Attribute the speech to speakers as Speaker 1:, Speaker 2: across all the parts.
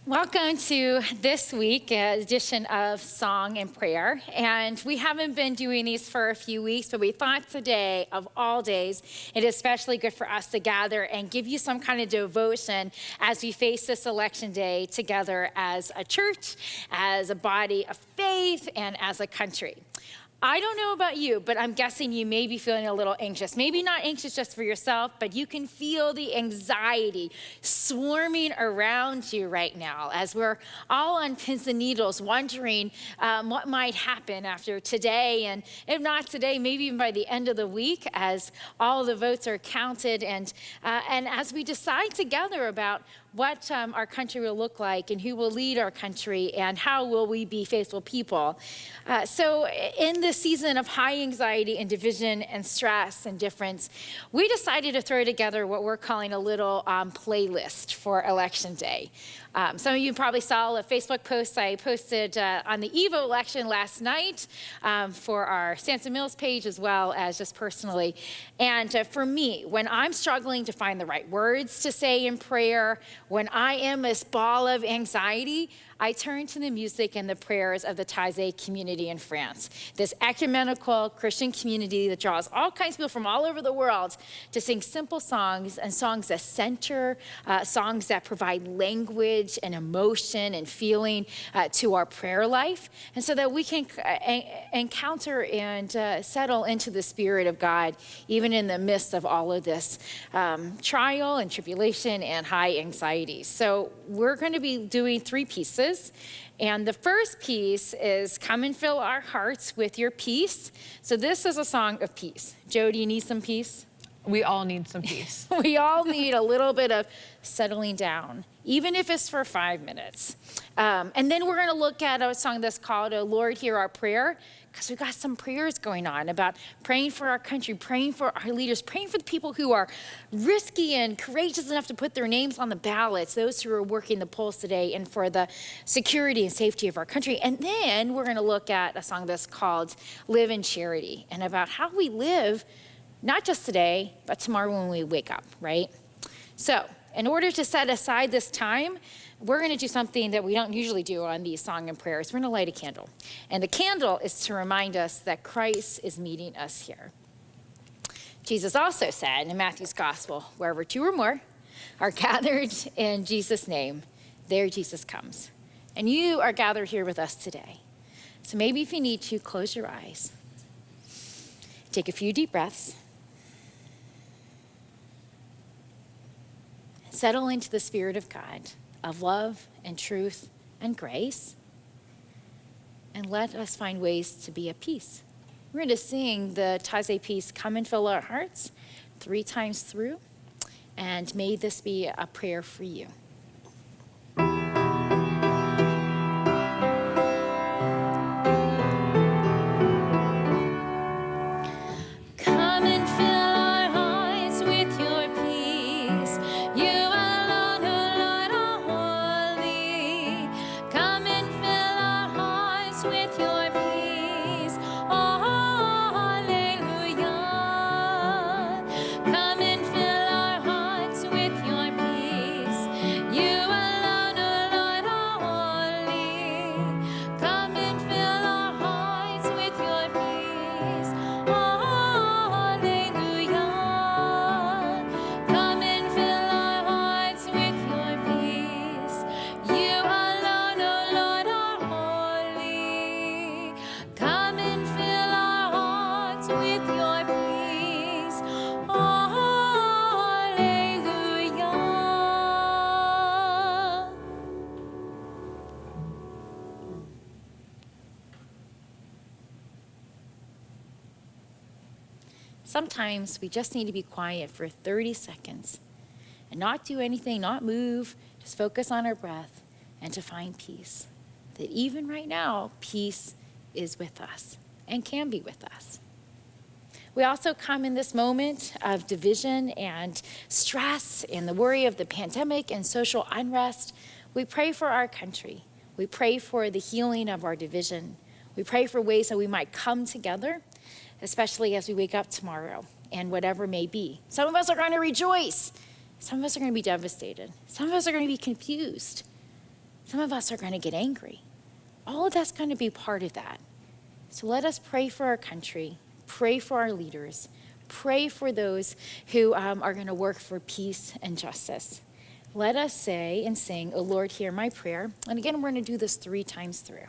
Speaker 1: Welcome to this week edition of Song and Prayer. And we haven't been doing these for a few weeks, but we thought today, of all days, it is especially good for us to gather and give you some kind of devotion as we face this election day together as a church, as a body of faith, and as a country. I don't know about you, but I'm guessing you may be feeling a little anxious. Maybe not anxious just for yourself, but you can feel the anxiety swarming around you right now as we're all on pins and needles wondering what might happen after today. And if not today, maybe even by the end of the week as all the votes are counted and as we decide together about what our country will look like and who will lead our country and how will we be faithful people. So in this season of high anxiety and division and stress and difference, we decided to throw together what we're calling a little playlist for Election Day. Some of you probably saw a Facebook post I posted on the eve of election last night for our Sansa Mills page as well as just personally. And for me, when I'm struggling to find the right words to say in prayer, when I am this ball of anxiety, I turn to the music and the prayers of the Taizé community in France, this ecumenical Christian community that draws all kinds of people from all over the world to sing simple songs and songs that center, songs that provide language and emotion and feeling to our prayer life, and so that we can encounter and settle into the Spirit of God, even in the midst of all of this trial and tribulation and high anxiety. So we're going to be doing three pieces. And the first piece is Come and Fill Our Hearts with Your Peace. So this is a song of peace. Joe, do you need some peace?
Speaker 2: We all need some peace.
Speaker 1: We all need a little bit of settling down, even if it's for 5 minutes. And then we're going to look at a song that's called "O Lord, Hear Our Prayer," because we've got some prayers going on about praying for our country, praying for our leaders, praying for the people who are risky and courageous enough to put their names on the ballots, those who are working the polls today, and for the security and safety of our country. And then we're going to look at a song that's called "Live in Charity," and about how we live not just today, but tomorrow when we wake up, right? So in order to set aside this time, we're going to do something that we don't usually do on these song and prayers. We're going to light a candle. And the candle is to remind us that Christ is meeting us here. Jesus also said in Matthew's gospel, wherever two or more are gathered in Jesus' name, there Jesus comes. And you are gathered here with us today. So maybe if you need to, close your eyes. Take a few deep breaths. Settle into the Spirit of God, of love and truth and grace, and let us find ways to be at peace. We're going to sing the Taizé piece, "Come and Fill Our Hearts," 3 times through, and may this be a prayer for you. Sometimes we just need to be quiet for 30 seconds and not do anything, not move, just focus on our breath and to find peace. That even right now, peace is with us and can be with us. We also come in this moment of division and stress and the worry of the pandemic and social unrest. We pray for our country. We pray for the healing of our division. We pray for ways that we might come together, especially as we wake up tomorrow and whatever may be. Some of us are going to rejoice. Some of us are going to be devastated. Some of us are going to be confused. Some of us are going to get angry. All of that's going to be part of that. So let us pray for our country, pray for our leaders, pray for those who are going to work for peace and justice. Let us say and sing, "O Lord, hear my prayer." And again, we're going to do this 3 times through.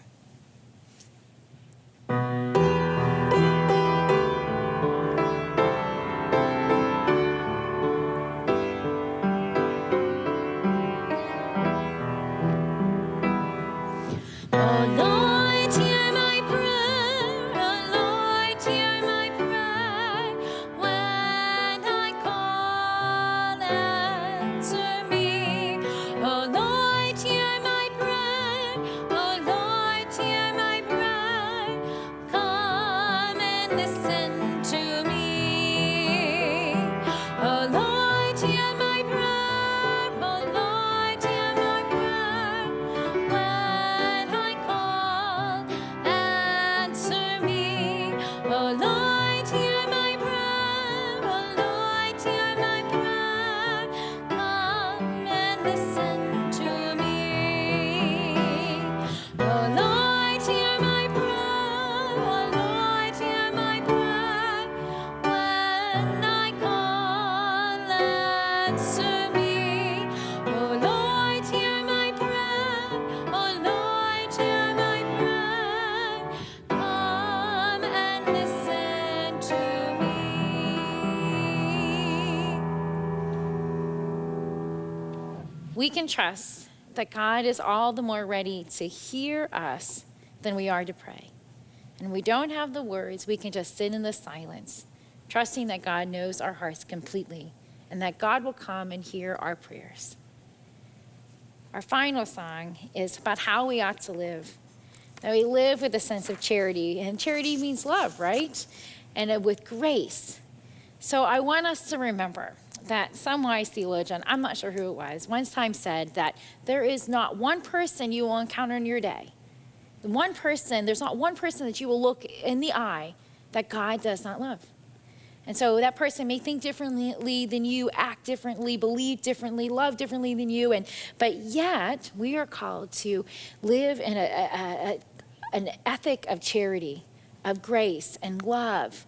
Speaker 1: We can trust that God is all the more ready to hear us than we are to pray. And we don't have the words, we can just sit in the silence, trusting that God knows our hearts completely and that God will come and hear our prayers. Our final song is about how we ought to live. That we live with a sense of charity, and charity means love, right? And with grace. So I want us to remember that some wise theologian, I'm not sure who it was, one time said that there is not one person you will encounter in your day. There's not one person that you will look in the eye that God does not love. And so that person may think differently than you, act differently, believe differently, love differently than you, but yet we are called to live in an ethic of charity, of grace and love.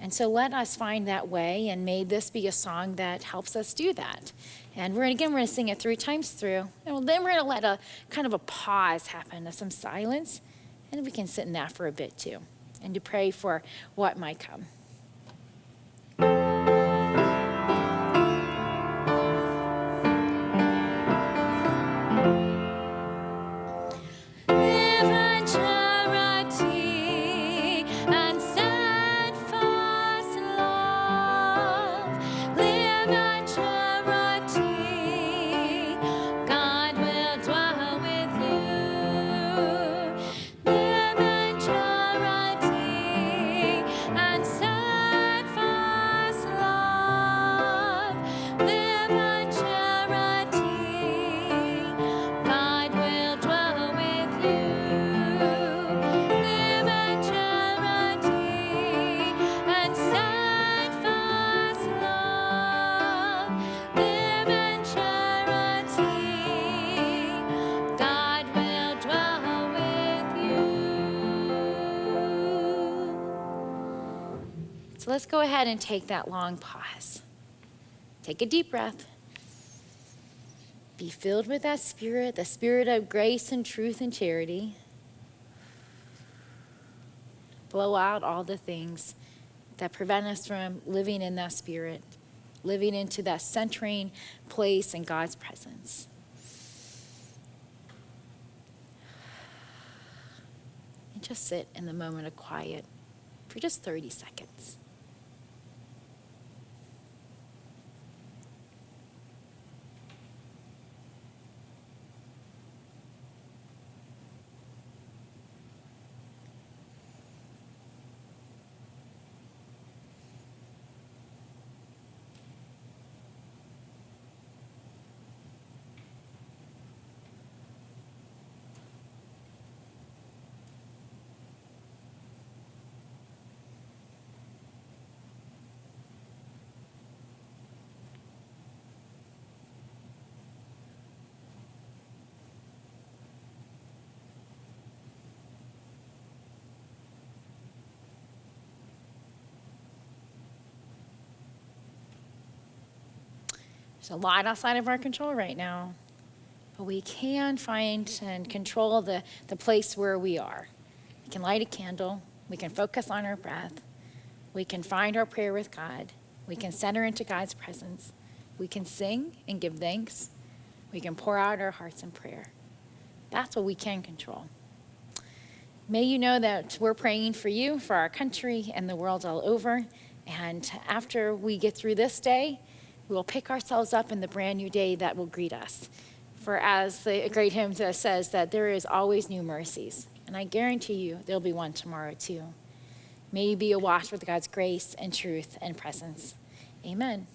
Speaker 1: And so let us find that way, and may this be a song that helps us do that. And we're going to sing it 3 times through, and then we're going to let a kind of a pause happen, some silence, and we can sit in that for a bit too, and to pray for what might come. So let's go ahead and take that long pause. Take a deep breath. Be filled with that spirit, the spirit of grace and truth and charity. Blow out all the things that prevent us from living in that spirit, living into that centering place in God's presence. And just sit in the moment of quiet for just 30 seconds. There's a lot outside of our control right now, but we can find and control the place where we are. We can light a candle. We can focus on our breath. We can find our prayer with God. We can center into God's presence. We can sing and give thanks. We can pour out our hearts in prayer. That's what we can control. May you know that we're praying for you, for our country, and the world all over. And after we get through this day, we will pick ourselves up in the brand new day that will greet us. For as the great hymn says, that there is always new mercies. And I guarantee you there'll be one tomorrow too. May you be awash with God's grace and truth and presence. Amen.